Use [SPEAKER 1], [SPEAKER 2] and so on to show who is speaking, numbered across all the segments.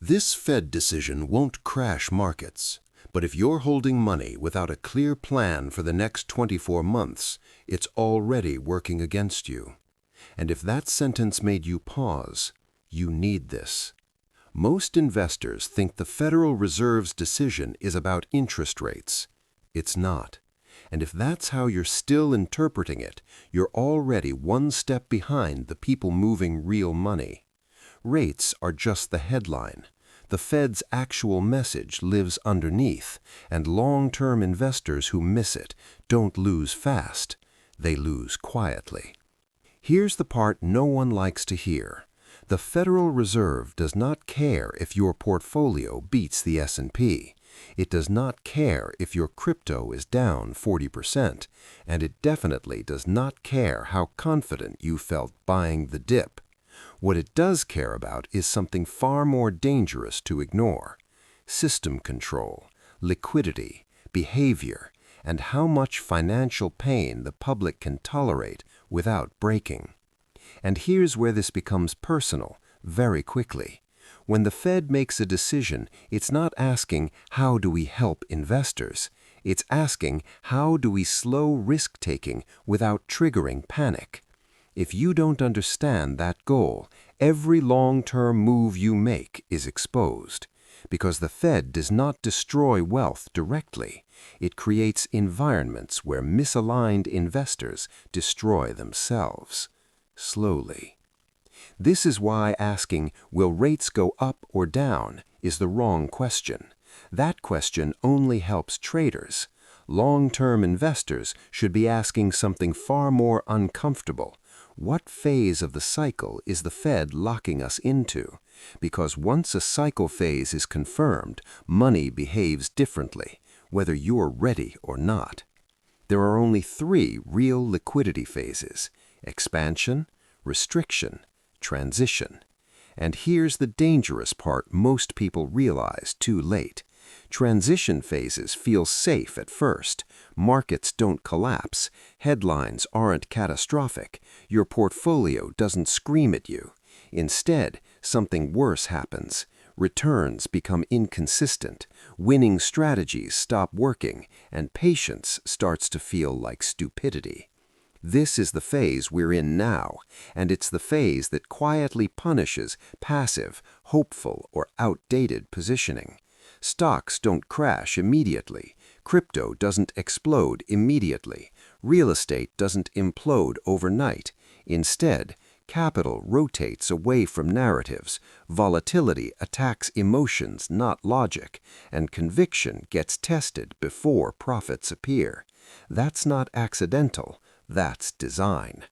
[SPEAKER 1] This Fed decision won't crash markets, but if you're holding money without a clear plan for the next 24 months, it's already working against you. And if that sentence made you pause, you need this. Most investors think the Federal Reserve's decision is about interest rates. It's not. And if that's how you're still interpreting it, you're already one step behind the people moving real money. Rates are just the headline. The Fed's actual message lives underneath, and long-term investors who miss it don't lose fast. They lose quietly. Here's the part no one likes to hear. The Federal Reserve does not care if your portfolio beats the S&P. It does not care if your crypto is down 40%, and it definitely does not care how confident you felt buying the dip. What it does care about is something far more dangerous to ignore: system control, liquidity, behavior, and how much financial pain the public can tolerate without breaking. And here's where this becomes personal very quickly. When the Fed makes a decision, it's not asking, how do we help investors? It's asking, how do we slow risk-taking without triggering panic? If you don't understand that goal, every long-term move you make is exposed. Because the Fed does not destroy wealth directly. It creates environments where misaligned investors destroy themselves. Slowly. This is why asking, will rates go up or down, is the wrong question. That question only helps traders. Long-term investors should be asking something far more uncomfortable. What phase of the cycle is the Fed locking us into? Because once a cycle phase is confirmed, money behaves differently, whether you're ready or not. There are only 3 real liquidity phases: expansion, restriction, transition. And here's the dangerous part most people realize too late. Transition phases feel safe at first. Markets don't collapse. Headlines aren't catastrophic. Your portfolio doesn't scream at you. Instead, something worse happens. Returns become inconsistent. Winning strategies stop working, and patience starts to feel like stupidity. This is the phase we're in now, and it's the phase that quietly punishes passive, hopeful, or outdated positioning. Stocks don't crash immediately. Crypto doesn't explode immediately. Real estate doesn't implode overnight. Instead, capital rotates away from narratives. Volatility attacks emotions, not logic, and conviction gets tested before profits appear. That's not accidental. That's design.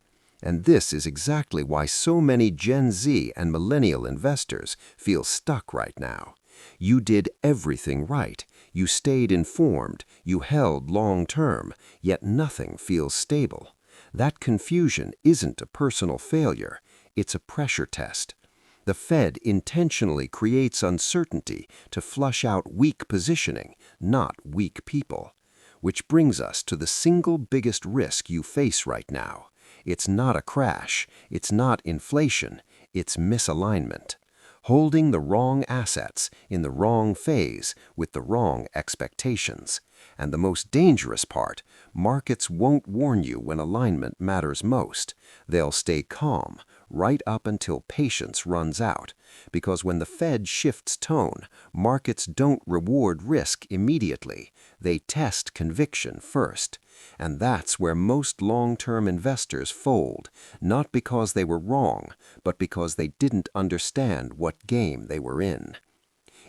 [SPEAKER 1] And this is exactly why so many Gen Z and millennial investors feel stuck right now. You did everything right. You stayed informed. You held long term, yet nothing feels stable. That confusion isn't a personal failure. It's a pressure test. The Fed intentionally creates uncertainty to flush out weak positioning, not weak people. Which brings us to the single biggest risk you face right now. It's not a crash. It's not inflation. It's misalignment. Holding the wrong assets in the wrong phase with the wrong expectations. And the most dangerous part, markets won't warn you when alignment matters most. They'll stay calm right up until patience runs out. Because when the Fed shifts tone, markets don't reward risk immediately. They test conviction first. And that's where most long-term investors fold, not because they were wrong, but because they didn't understand what game they were in.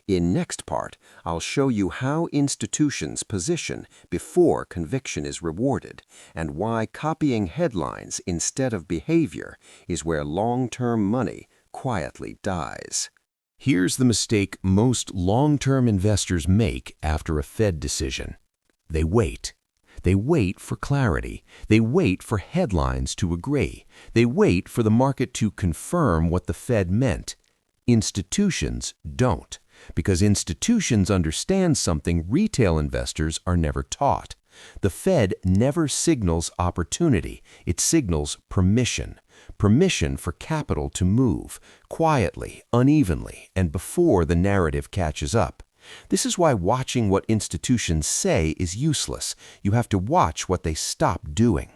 [SPEAKER 1] In next part, I'll show you how institutions position before conviction is rewarded, and why copying headlines instead of behavior is where long-term money quietly dies. Here's the mistake most long-term investors make after a Fed decision. They wait. They wait for clarity. They wait for headlines to agree. They wait for the market to confirm what the Fed meant. Institutions don't, because institutions understand something retail investors are never taught.
[SPEAKER 2] The Fed never signals opportunity, it signals permission. Permission for capital to move, quietly, unevenly, and before the narrative catches up. This is why watching what institutions say is useless. You have to watch what they stop doing.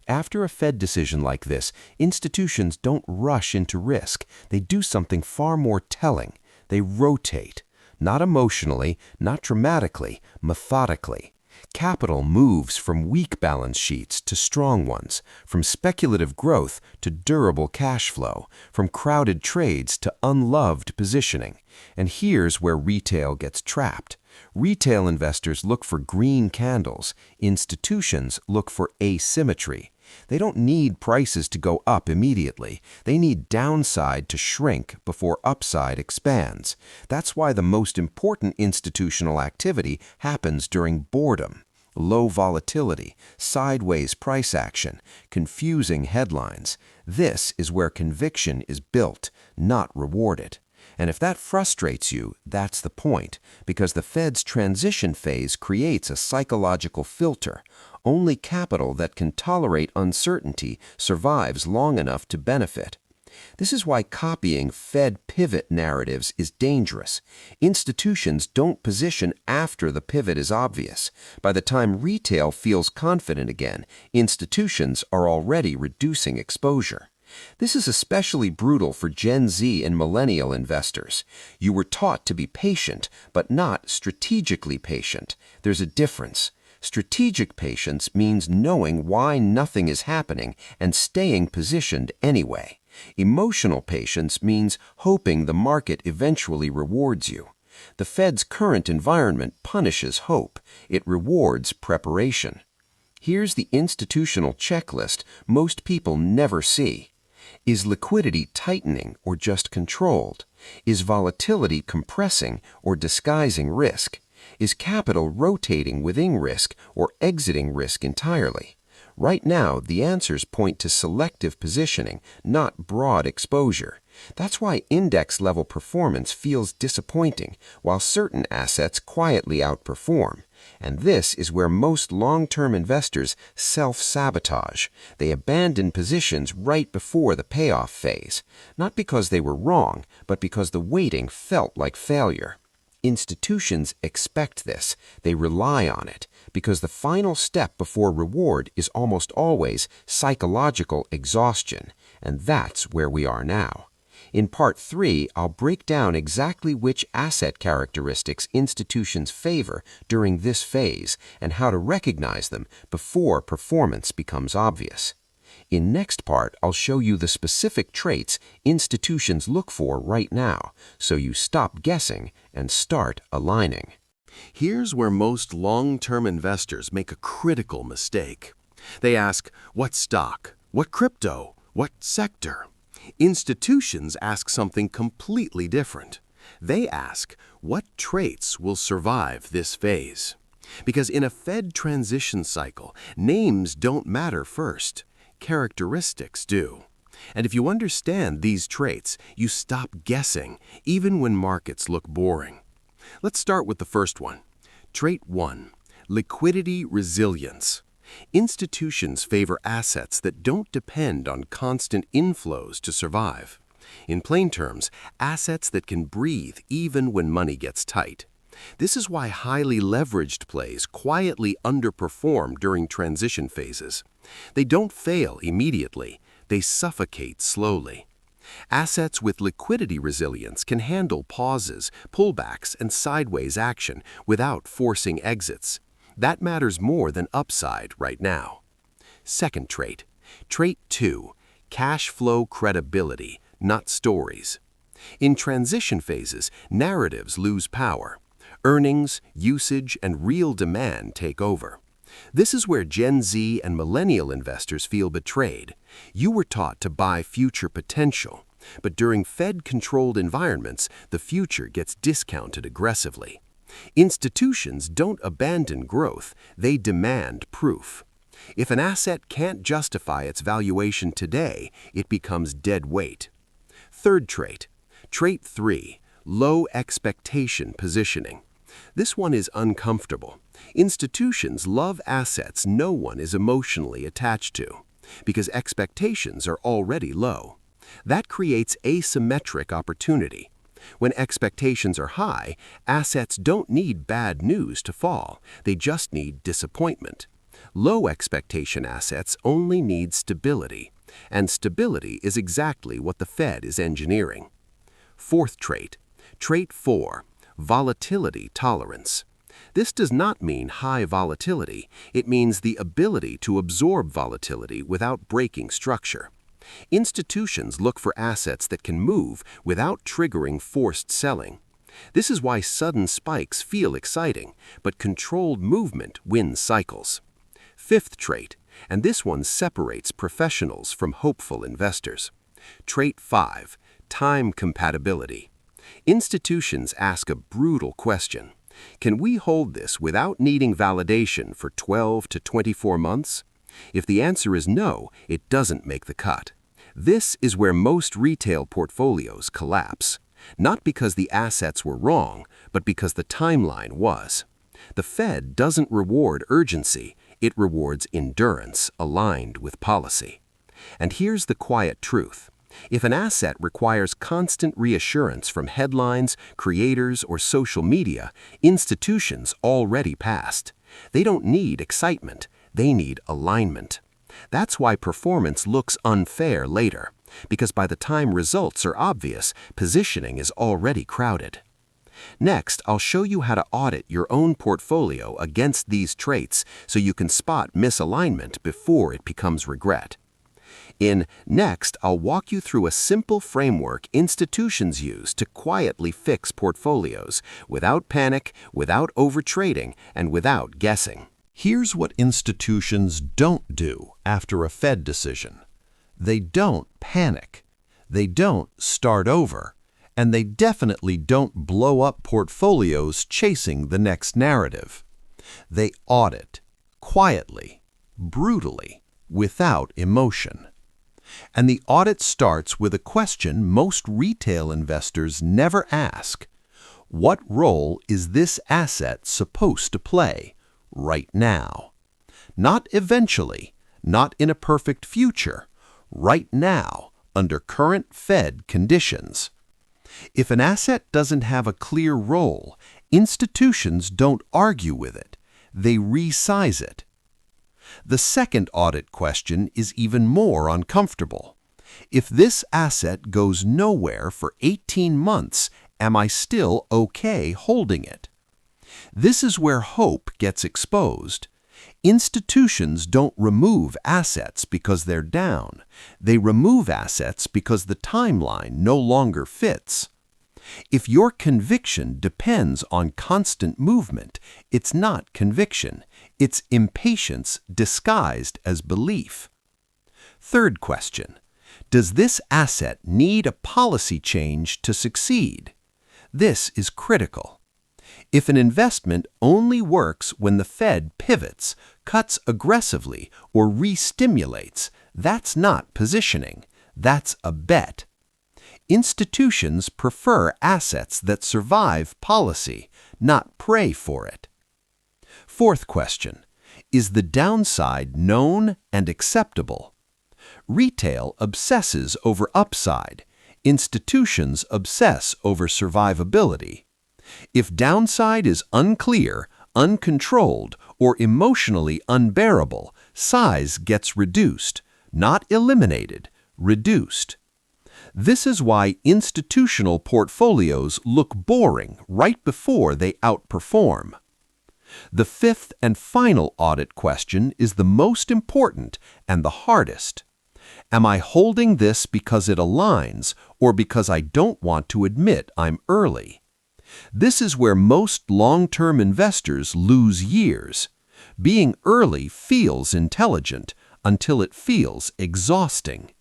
[SPEAKER 2] After a Fed decision like this, institutions don't rush into risk. They do something far more telling. They rotate. Not emotionally, not dramatically, methodically. Capital moves from weak balance sheets to strong ones, from speculative growth to durable cash flow, from crowded trades to unloved positioning. And here's where retail gets trapped. Retail investors look for green candles. Institutions look for asymmetry. They don't need prices to go up immediately. They need downside to shrink before upside expands. That's why the most important institutional activity happens during boredom. Low volatility, sideways price action, confusing headlines. This is where conviction is built, not rewarded. And if that frustrates you, that's the point, because the Fed's transition phase creates a psychological filter. Only capital that can tolerate uncertainty survives long enough to benefit. This is why copying Fed pivot narratives is dangerous. Institutions don't position after the pivot is obvious. By the time retail feels confident again, institutions are already reducing exposure. This is especially brutal for Gen Z and millennial investors. You were taught to be patient, but not strategically patient. There's a difference. Strategic patience means knowing why nothing is happening and staying positioned anyway. Emotional patience means hoping the market eventually rewards you. The Fed's current environment punishes hope. It rewards preparation. Here's the institutional checklist most people never see. Is liquidity tightening or just controlled? Is volatility compressing or disguising risk? Is capital rotating within risk or exiting risk entirely? Right now, the answers point to selective positioning, not broad exposure. That's why index-level performance feels disappointing, while certain assets quietly outperform. And this is where most long-term investors self-sabotage. They abandon positions right before the payoff phase, not because they were wrong, but because the waiting felt like failure. Institutions expect this. They rely on it, because the final step before reward is almost always psychological exhaustion, and that's where we are now. In Part 3, I'll break down exactly which asset characteristics institutions favor during this phase and how to recognize them before performance becomes obvious. In next part, I'll show you the specific traits institutions look for right now, so you stop guessing and start aligning.
[SPEAKER 1] Here's where most long-term investors make a critical mistake. They ask, what stock? What crypto? What sector? Institutions ask something completely different. They ask, what traits will survive this phase? Because in a Fed transition cycle, names don't matter first. Characteristics do. And if you understand these traits, you stop guessing, even when markets look boring. Let's start with the first one. Trait 1. Liquidity resilience. Institutions favor assets that don't depend on constant inflows to survive. In plain terms, assets that can breathe even when money gets tight. This is why highly leveraged plays quietly underperform during transition phases. They don't fail immediately, they suffocate slowly. Assets with liquidity resilience can handle pauses, pullbacks, and sideways action without forcing exits. That matters more than upside right now. Second trait. Trait 2. Cash flow credibility, not stories. In transition phases, narratives lose power. Earnings, usage, and real demand take over. This is where Gen Z and millennial investors feel betrayed. You were taught to buy future potential, but during Fed-controlled environments, the future gets discounted aggressively. Institutions don't abandon growth, they demand proof. If an asset can't justify its valuation today, it becomes dead weight. Third trait. Trait 3. Low expectation positioning. This one is uncomfortable. Institutions love assets no one is emotionally attached to, because expectations are already low. That creates asymmetric opportunity. When expectations are high, assets don't need bad news to fall, they just need disappointment. Low expectation assets only need stability, and stability is exactly what the Fed is engineering. Fourth trait, trait 4, volatility tolerance. This does not mean high volatility, it means the ability to absorb volatility without breaking structure. Institutions look for assets that can move without triggering forced selling. This is why sudden spikes feel exciting, but controlled movement wins cycles. Fifth trait, and this one separates professionals from hopeful investors. Trait 5, time compatibility. Institutions ask a brutal question. Can we hold this without needing validation for 12 to 24 months? If the answer is no, it doesn't make the cut. This is where most retail portfolios collapse, not because the assets were wrong, but because the timeline was. The Fed doesn't reward urgency, it rewards endurance aligned with policy. And here's the quiet truth. If an asset requires constant reassurance from headlines, creators, or social media, institutions already passed. They don't need excitement, they need alignment. That's why performance looks unfair later, because by the time results are obvious, positioning is already crowded. Next, I'll show you how to audit your own portfolio against these traits so you can spot misalignment before it becomes regret. Next, I'll walk you through a simple framework institutions use to quietly fix portfolios without panic, without overtrading, and without guessing.
[SPEAKER 2] Here's what institutions don't do after a Fed decision. They don't panic. They don't start over. And they definitely don't blow up portfolios chasing the next narrative. They audit, quietly, brutally, without emotion. And the audit starts with a question most retail investors never ask. What role is this asset supposed to play right now? Not eventually, not in a perfect future, right now, under current Fed conditions. If an asset doesn't have a clear role, institutions don't argue with it, they resize it. The second audit question is even more uncomfortable. If this asset goes nowhere for 18 months, am I still okay holding it? This is where hope gets exposed. Institutions don't remove assets because they're down. They remove assets because the timeline no longer fits. If your conviction depends on constant movement, it's not conviction. It's impatience disguised as belief. Third question. Does this asset need a policy change to succeed? This is critical. If an investment only works when the Fed pivots, cuts aggressively, or re-stimulates, that's not positioning. That's a bet. Institutions prefer assets that survive policy, not pray for it. Fourth question. Is the downside known and acceptable? Retail obsesses over upside. Institutions obsess over survivability. If downside is unclear, uncontrolled, or emotionally unbearable, size gets reduced, not eliminated, reduced. This is why institutional portfolios look boring right before they outperform. The fifth and final audit question is the most important and the hardest. Am I holding this because it aligns or because I don't want to admit I'm early? This is where most long-term investors lose years. Being early feels intelligent until it feels exhausting.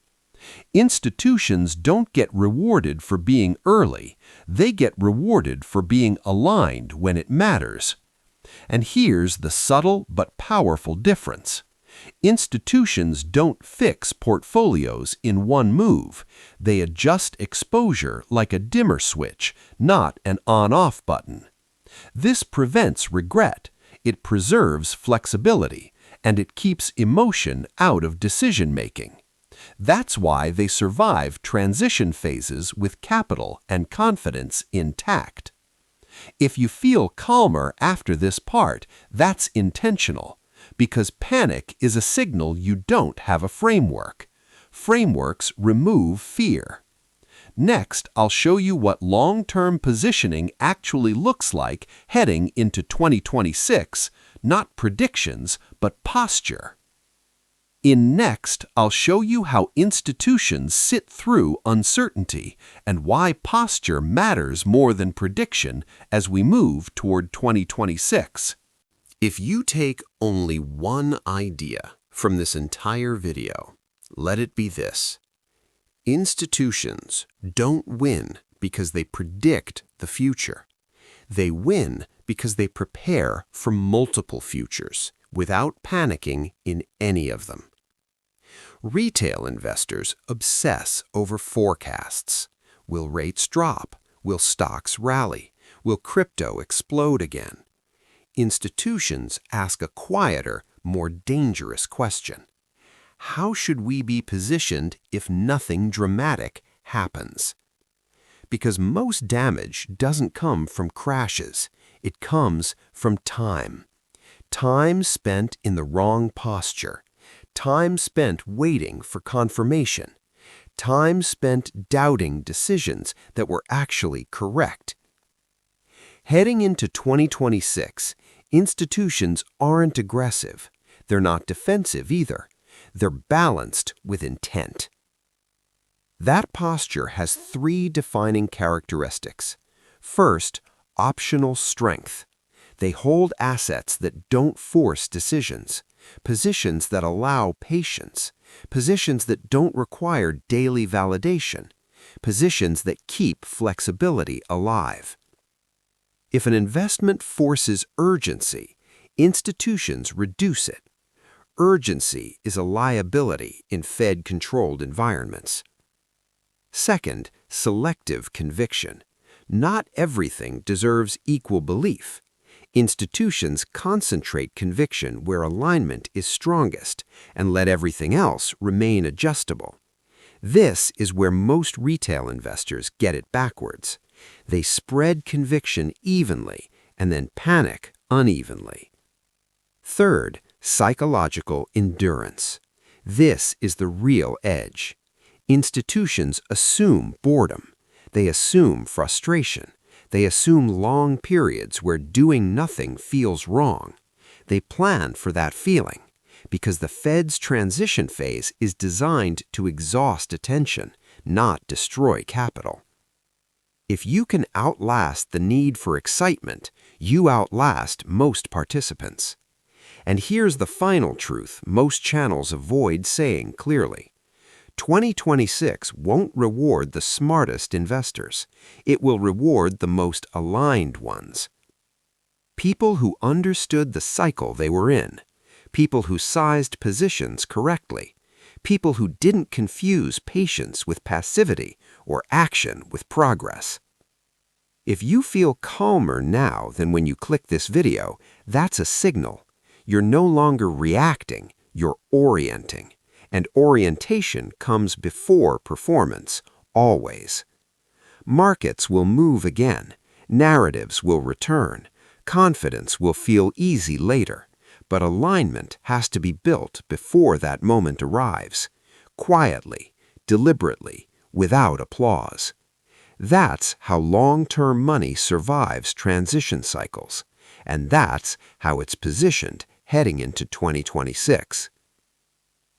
[SPEAKER 2] Institutions don't get rewarded for being early. They get rewarded for being aligned when it matters. And here's the subtle but powerful difference. Institutions don't fix portfolios in one move. They adjust exposure like a dimmer switch, not an on-off button. This prevents regret, it preserves flexibility, and it keeps emotion out of decision-making. That's why they survive transition phases with capital and confidence intact. If you feel calmer after this part, that's intentional, because panic is a signal you don't have a framework. Frameworks remove fear. Next, I'll show you what long-term positioning actually looks like heading into 2026, not predictions, but posture. Next, I'll show you how institutions sit through uncertainty and why posture matters more than prediction as we move toward 2026.
[SPEAKER 1] If you take only one idea from this entire video, let it be this. Institutions don't win because they predict the future. They win because they prepare for multiple futures without panicking in any of them. Retail investors obsess over forecasts. Will rates drop? Will stocks rally? Will crypto explode again? Institutions ask a quieter, more dangerous question. How should we be positioned if nothing dramatic happens? Because most damage doesn't come from crashes. It comes from time. Time spent in the wrong posture. Time spent waiting for confirmation. Time spent doubting decisions that were actually correct. Heading into 2026, institutions aren't aggressive. They're not defensive either. They're balanced with intent. That posture has three defining characteristics. First, optional strength. They hold assets that don't force decisions, positions that allow patience, positions that don't require daily validation, positions that keep flexibility alive. If an investment forces urgency, institutions reduce it. Urgency is a liability in Fed-controlled environments. Second, selective conviction. Not everything deserves equal belief. Institutions concentrate conviction where alignment is strongest and let everything else remain adjustable. This is where most retail investors get it backwards. They spread conviction evenly and then panic unevenly. Third, psychological endurance. This is the real edge. Institutions assume boredom. They assume frustration. They assume long periods where doing nothing feels wrong. They plan for that feeling because the Fed's transition phase is designed to exhaust attention, not destroy capital. If you can outlast the need for excitement, you outlast most participants. And here's the final truth most channels avoid saying clearly. 2026 won't reward the smartest investors. It will reward the most aligned ones. People who understood the cycle they were in. People who sized positions correctly. People who didn't confuse patience with passivity or action with progress. If you feel calmer now than when you click this video, that's a signal. You're no longer reacting, you're orienting. And orientation comes before performance, always. Markets will move again. Narratives will return. Confidence will feel easy later. But alignment has to be built before that moment arrives. Quietly, deliberately, without applause. That's how long-term money survives transition cycles. And that's how it's positioned heading into 2026.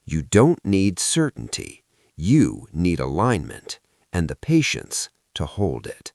[SPEAKER 1] You don't need certainty. You need alignment and the patience to hold it.